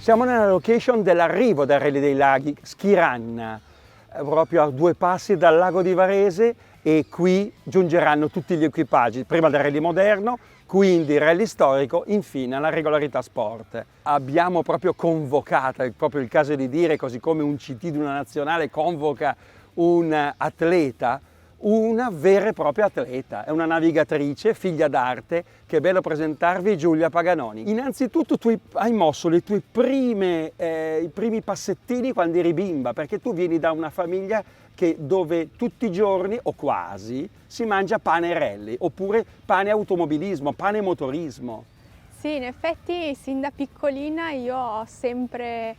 Siamo nella location dell'arrivo del Rally dei Laghi, Schiranna, proprio a 2 passi dal lago di Varese, e qui giungeranno tutti gli equipaggi, prima del rally moderno, quindi il rally storico, infine la regolarità sport. Abbiamo proprio convocato, è proprio il caso di dire, così come un CT di una nazionale convoca un atleta, una vera e propria atleta, è una navigatrice, figlia d'arte, che è bello presentarvi, Giulia Paganoni. Innanzitutto tu hai mosso i primi passettini quando eri bimba, perché tu vieni da una famiglia dove tutti i giorni, o quasi, si mangia pane e rally, oppure pane automobilismo, pane motorismo. Sì, in effetti sin da piccolina io ho sempre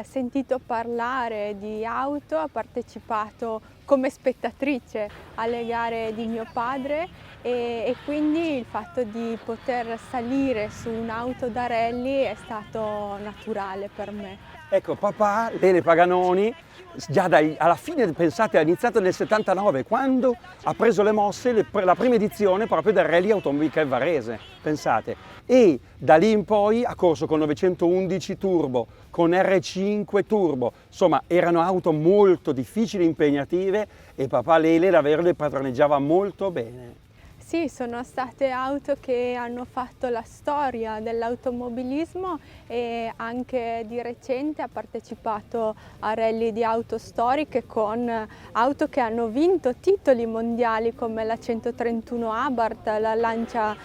sentito parlare di auto, ho partecipato come spettatrice alle gare di mio padre e quindi il fatto di poter salire su un'auto da rally è stato naturale per me. Ecco, papà, Lele Paganoni, già alla fine, pensate, ha iniziato nel 79, quando ha preso le mosse, la prima edizione proprio del Rally Automobilismo Varese, pensate. E da lì in poi ha corso con 911 turbo, con R5 turbo, insomma erano auto molto difficili, impegnative, e papà Lele davvero le padroneggiava molto bene. Sì, sono state auto che hanno fatto la storia dell'automobilismo e anche di recente ha partecipato a rally di auto storiche con auto che hanno vinto titoli mondiali come la 131 Abarth, la Lancia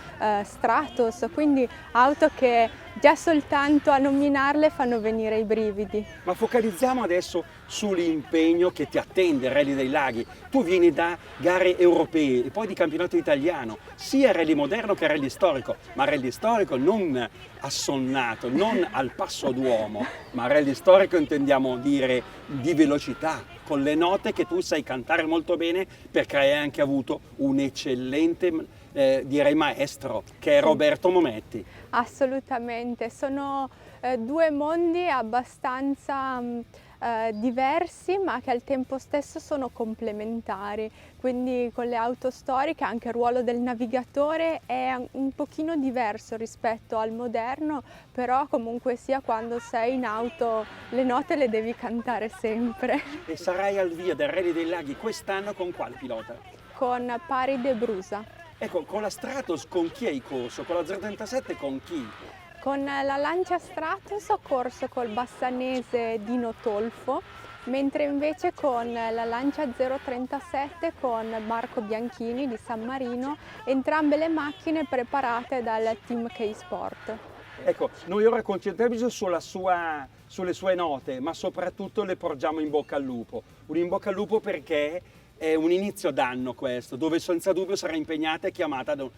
Stratos, quindi auto che già soltanto a nominarle fanno venire i brividi. Ma focalizziamo adesso sull'impegno che ti attende il Rally dei Laghi. Tu vieni da gare europee e poi di campionato italiano, sia rally moderno che rally storico, ma rally storico non assonnato, non al passo d'uomo, ma rally storico intendiamo dire di velocità, con le note che tu sai cantare molto bene, perché hai anche avuto un eccellente direi maestro, che è Roberto Mometti. Assolutamente, sono 2 mondi abbastanza diversi, ma che al tempo stesso sono complementari. Quindi con le auto storiche anche il ruolo del navigatore è un pochino diverso rispetto al moderno, però comunque sia quando sei in auto le note le devi cantare sempre. E sarai al via del Rally dei Laghi quest'anno con quale pilota? Con Pari De Brusa. Ecco, con la Stratos con chi hai corso? Con la 037 con chi? Con la Lancia Stratos ho corso col bassanese Dino Tolfo, mentre invece con la Lancia 037 con Marco Bianchini di San Marino, entrambe le macchine preparate dal team K-Sport. Ecco, noi ora concentriamoci sulle sue note, ma soprattutto le porgiamo in bocca al lupo. Un in bocca al lupo perché è un inizio d'anno questo, dove senza dubbio sarà impegnata e chiamata da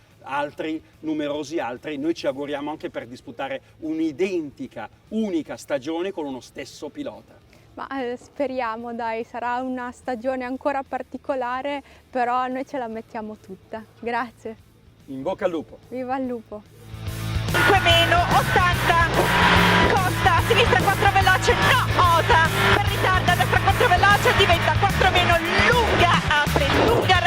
numerosi altri. Noi ci auguriamo anche per disputare un'identica, unica stagione con uno stesso pilota. Ma speriamo, dai, sarà una stagione ancora particolare, però noi ce la mettiamo tutta. Grazie. In bocca al lupo. Viva il lupo. 5 meno 80, Costa, sinistra 4 veloce, no Osa, per ritardo a destra 4 veloce, diventa 4 meno, lunga, apre, lunga